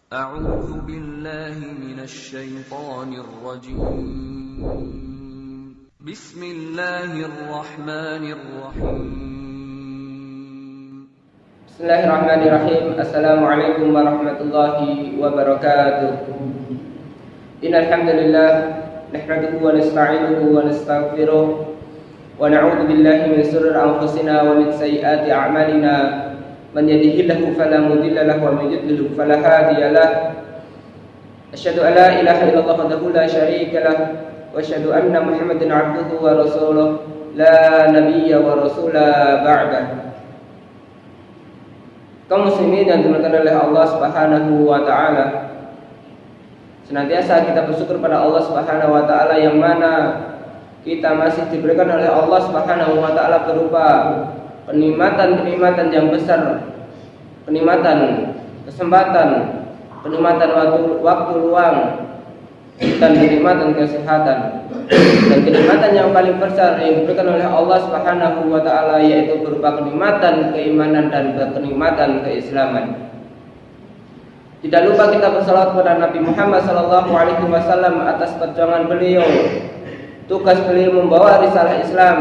أعوذ بالله من الشيطان الرجيم بسم الله الرحمن الرحيم بسم الله الرحمن الرحيم. Assalamualaikum warahmatullahi wabarakatuh. Innal hamdalillah nahmaduhu wa nasta'inuhu wa nastaghfiruh wa na'udzu billahi min shururi anfusina wa min sayyiati a'malina. Man yahdihillahu fala mudilla lahu wa man yudlil fala hadiya lahu. Asyhadu an la ilaha illallah wahdahu la syarika lahu wa asyhadu anna Muhammadan 'abduhu wa rasuluh la nabiyya wa rasula ba'da. Kaum muslimin yang dimuliakan oleh Allah Subhanahu wa taala, senantiasa kita bersyukur pada Allah Subhanahu wa taala yang mana kita masih diberikan oleh Allah Subhanahu wa taala berupa kenikmatan yang besar, kenikmatan kesempatan, kenikmatan waktu luang, dan kenikmatan kesehatan. Dan kenikmatan yang paling besar yang diberikan oleh Allah Subhanahu wa taala yaitu berupa kenikmatan keimanan dan kenikmatan keislaman. Tidak lupa kita bersalawat kepada Nabi Muhammad SAW atas perjuangan beliau, tugas beliau membawa risalah Islam,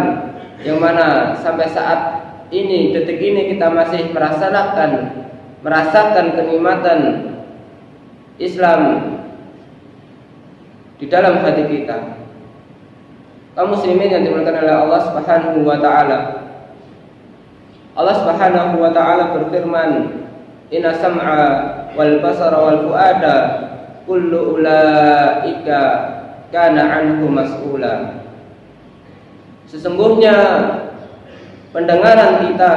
yang mana sampai saat ini, detik ini kita masih merasakan kenikmatan Islam di dalam hati kita. Kaum muslimin yang dimuliakan oleh Allah Subhanahu wa taala, Allah Subhanahu wa taala berfirman, "Inna sam'a wal basara wal fuada kullu ulaika kana anhu mas'ula." Sesungguhnya pendengaran kita,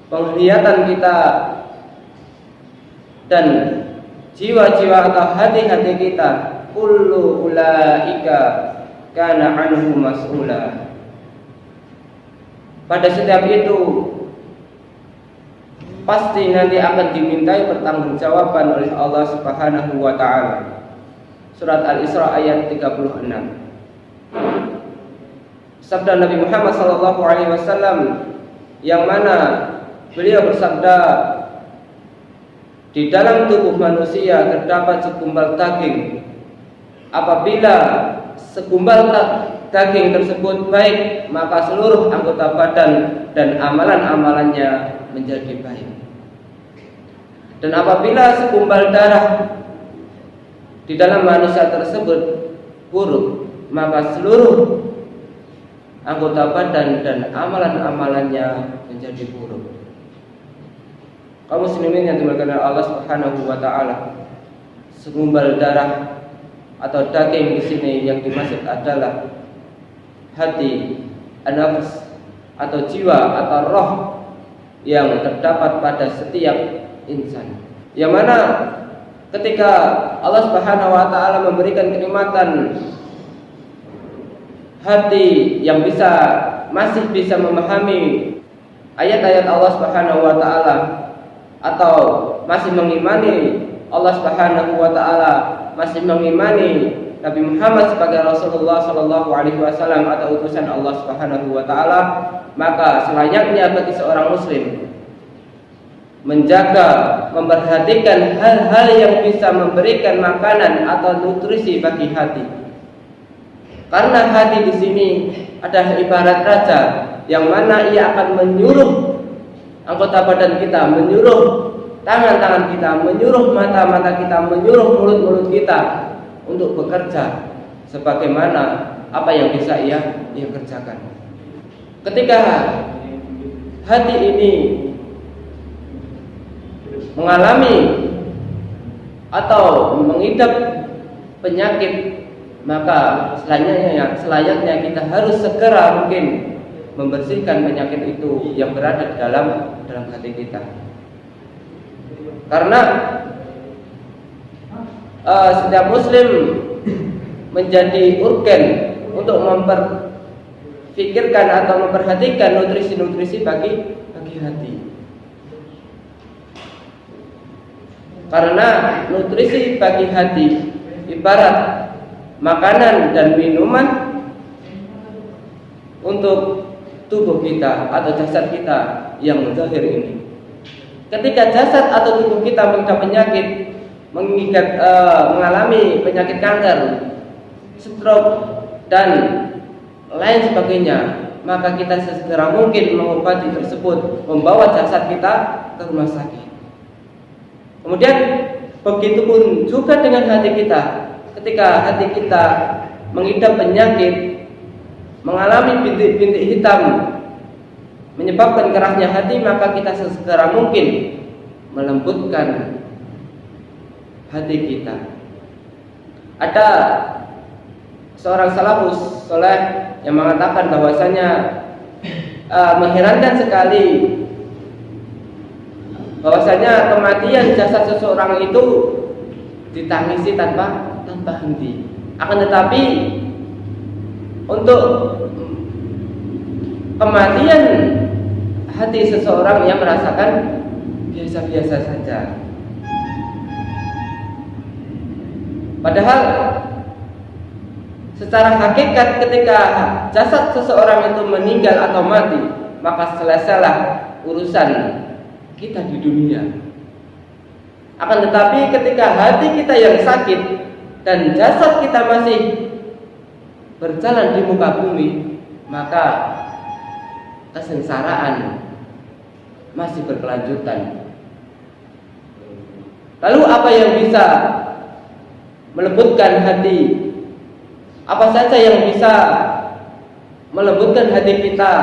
penglihatan kita, dan jiwa-jiwa atau hati-hati kita, kullu ulaika kana anhu mas'ula. Pada setiap itu pasti nanti akan dimintai pertanggungjawaban oleh Allah Subhanahu wa taala. Surat Al-Isra ayat 36. Sabda Nabi Muhammad SAW yang mana beliau bersabda, di dalam tubuh manusia terdapat segumpal daging. Apabila segumpal daging tersebut baik, maka seluruh anggota badan dan amalan-amalannya menjadi baik. Dan apabila segumpal darah di dalam manusia tersebut buruk, maka seluruh anggota badan dan amalan-amalannya menjadi buruk. Kaum muslimin yang dimuliakan oleh Allah Subhanahu wa taala, segumpal darah atau daging di sini yang dimaksud adalah hati, nafs atau jiwa atau roh yang terdapat pada setiap insan. Yang mana ketika Allah Subhanahu wa taala memberikan kenikmatan hati yang masih bisa memahami ayat-ayat Allah Subhanahu wa taala atau masih mengimani Allah Subhanahu wa taala, masih mengimani Nabi Muhammad sebagai Rasulullah sallallahu alaihi wasallam atau utusan Allah Subhanahu wa taala, maka selayaknya bagi seorang muslim menjaga, memperhatikan hal-hal yang bisa memberikan makanan atau nutrisi bagi hati. Karena hati di sini adalah ibarat raja yang mana ia akan menyuruh anggota badan kita, menyuruh tangan-tangan kita, menyuruh mata-mata kita, menyuruh mulut-mulut kita untuk bekerja sebagaimana apa yang bisa ia kerjakan. Ketika hati ini mengalami atau mengidap penyakit, maka selayaknya kita harus segera mungkin membersihkan penyakit itu yang berada di dalam hati kita. Karena setiap muslim menjadi urgen untuk memperfikirkan atau memperhatikan nutrisi-nutrisi bagi hati. Karena nutrisi bagi hati ibarat makanan dan minuman untuk tubuh kita atau jasad kita yang zahir ini. ketika jasad atau tubuh kita mengalami penyakit kanker, stroke dan lain sebagainya, maka kita sesegera mungkin mengobati tersebut, membawa jasad kita ke rumah sakit. Kemudian begitupun juga dengan hati kita. Ketika hati kita mengidap penyakit, mengalami bintik-bintik hitam, menyebabkan kerasnya hati, maka kita sesegera mungkin melembutkan hati kita. Ada seorang salafus soleh yang mengatakan bahwasanya mengherankan sekali bahwasanya kematian jasad seseorang itu ditangisi tanpa henti. Akan tetapi untuk kematian hati seseorang yang merasakan biasa-biasa saja. Padahal secara hakikat ketika jasad seseorang itu meninggal atau mati, maka selesailah urusan kita di dunia. Akan tetapi ketika hati kita yang sakit dan jasad kita masih berjalan di muka bumi, maka kesengsaraan masih berkelanjutan. Lalu apa yang bisa melembutkan hati? Apa saja yang bisa melembutkan hati kita?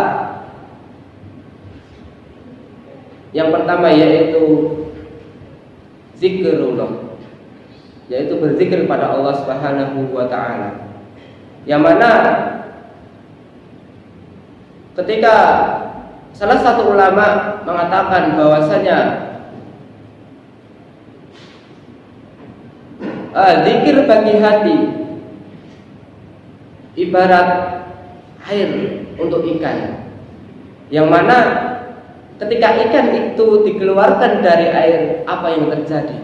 Yang pertama yaitu zikrullah, yaitu berzikir pada Allah Subhanahu wa taala. Yang mana ketika salah satu ulama mengatakan bahwasanya zikir bagi hati ibarat air untuk ikan, yang mana ketika ikan itu dikeluarkan dari air, apa yang terjadi?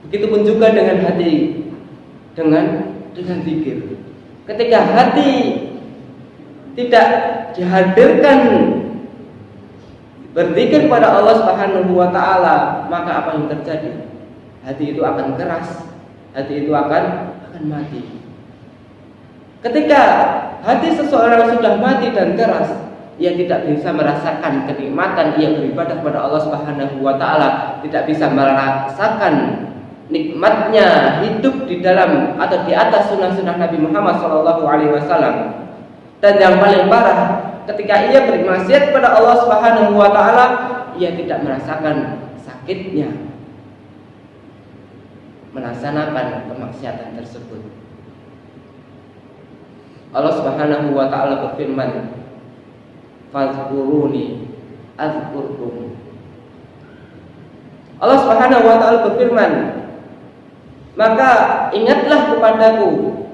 Begitupun juga dengan hati, dengan zikir. Ketika hati tidak dihadirkan berzikir pada Allah Subhanahu wa taala, maka apa yang terjadi? Hati itu akan keras, hati itu akan mati. Ketika hati seseorang sudah mati dan keras, ia tidak bisa merasakan kenikmatan ia beribadah kepada Allah Subhanahu wa taala, tidak bisa merasakan nikmatnya hidup di dalam atau di atas sunnah-sunnah Nabi Muhammad SAW. Dan yang paling parah, ketika ia bermaksiat kepada Allah Subhanahu wa taala, ia tidak merasakan sakitnya melaksanakan kemaksiatan tersebut. Allah Subhanahu wa taala berfirman, "Fazkuruni azkurkum." Allah Subhanahu wa taala berfirman, maka ingatlah kepadaku.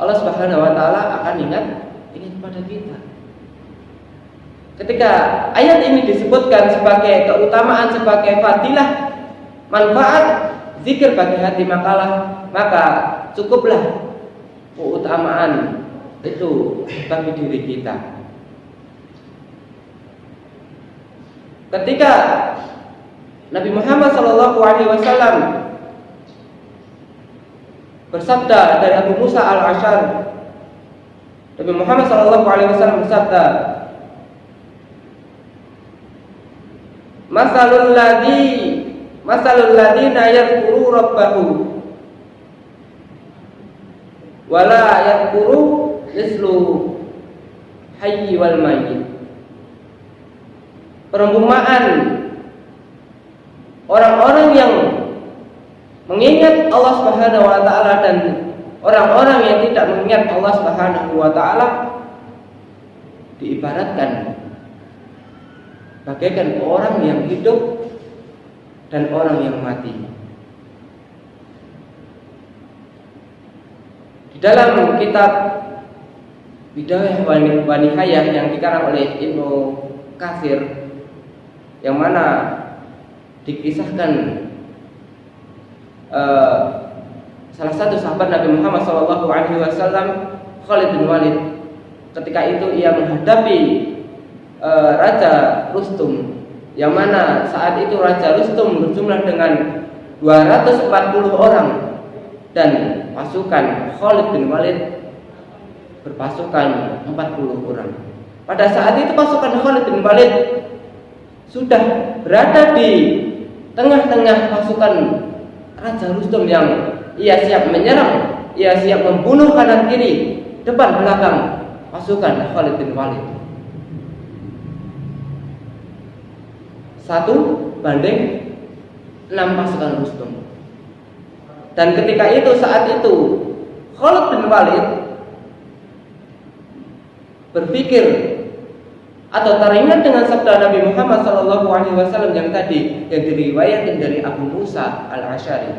Allah Subhanahu wa taala akan ingat kepada kita. Ketika ayat ini disebutkan sebagai keutamaan, sebagai fadilah, manfaat zikir bagi hati, maka cukuplah keutamaan itu bagi diri kita. Ketika Nabi Muhammad SAW bersabda dari Abu Musa al-Asy'ari, Nabi Muhammad SAW bersabda, Masalul ladina yadhkuru rabbahu wala yadhkuru mislu hayyi wal mayyit. Perumpamaan orang-orang yang mengingat Allah Subhanahu wa taala dan orang-orang yang tidak mengingat Allah Subhanahu wa taala diibaratkan bagaikan orang yang hidup dan orang yang mati. Di dalam kitab Bidayah wa Nihayah yang dikarang oleh Ibnu Katsir, yang mana dikisahkan salah satu sahabat Nabi Muhammad SAW, Khalid bin Walid, ketika itu ia menghadapi Raja Rustum, yang mana saat itu Raja Rustum berjumlah dengan 240 orang dan pasukan Khalid bin Walid berpasukan 40 orang. Pada saat itu pasukan Khalid bin Walid sudah berada di tengah-tengah pasukan Raja Rustum yang ia siap menyerang, ia siap membunuh kanan kiri, depan belakang pasukan Khalid bin Walid. 1 banding 6 pasukan Rustum. Dan ketika itu, saat itu Khalid bin Walid berpikir atau teringat dengan sabda Nabi Muhammad SAW yang tadi, yang diriwayatkan dari Abu Musa al-Asy'ari,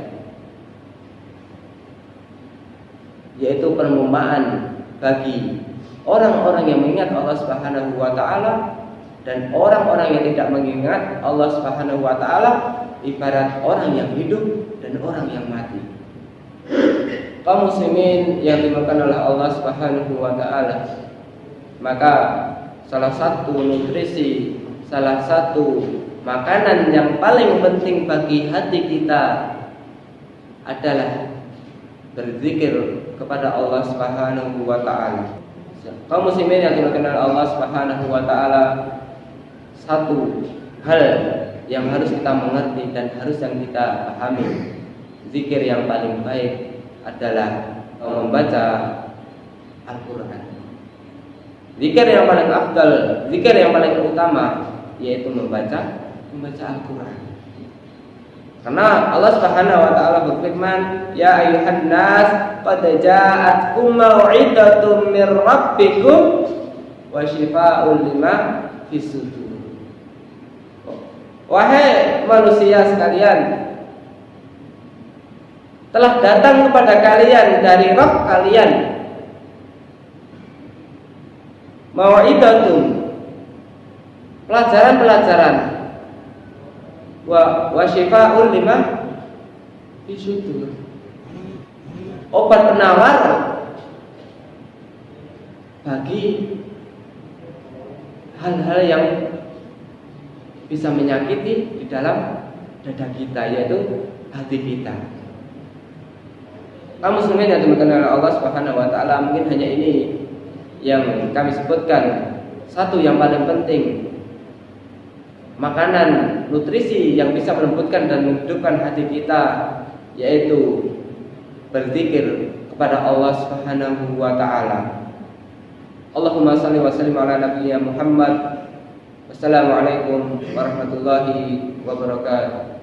yaitu perlombaan bagi orang-orang yang mengingat Allah Subhanahu wa taala dan orang-orang yang tidak mengingat Allah Subhanahu wa taala ibarat orang yang hidup dan orang yang mati. Kaum muslimin yang dimuliakan oleh Allah Subhanahu wa taala, maka salah satu nutrisi, salah satu makanan yang paling penting bagi hati kita adalah berzikir kepada Allah Subhanahu wa taala. Kaum muslimin yang dimuliakan oleh Allah Subhanahu wa taala, satu hal yang harus kita mengerti dan harus yang kita pahami, zikir yang paling baik adalah membaca Al-Quran. Zikir yang paling afdal, zikir yang paling utama yaitu membaca Al-Quran. Karena Allah Subhanahu wa taala berfirman, "Ya ayyuhan nas, qad ja'atkum mau'idatun mir rabbikum wa shifaa'un lima fis sudur." Wahai manusia sekalian, telah datang kepada kalian dari Rabb kalian mau'idatun, pelajaran-pelajaran, wa shifaa'un lima fis sudur, obat penawar bagi hal-hal yang bisa menyakiti di dalam dada kita, yaitu hati kita. Kaum muslimin yang dimuliakan oleh Allah Subhanahu wa taala, mungkin hanya ini yang kami sebutkan. Satu yang paling penting, makanan nutrisi yang bisa melembutkan dan menghidupkan hati kita, yaitu berzikir kepada Allah Subhanahu wa taala. Allahumma shalli wa sallim ala nabiyyina Muhammad. Wassalamualaikum warahmatullahi wabarakatuh.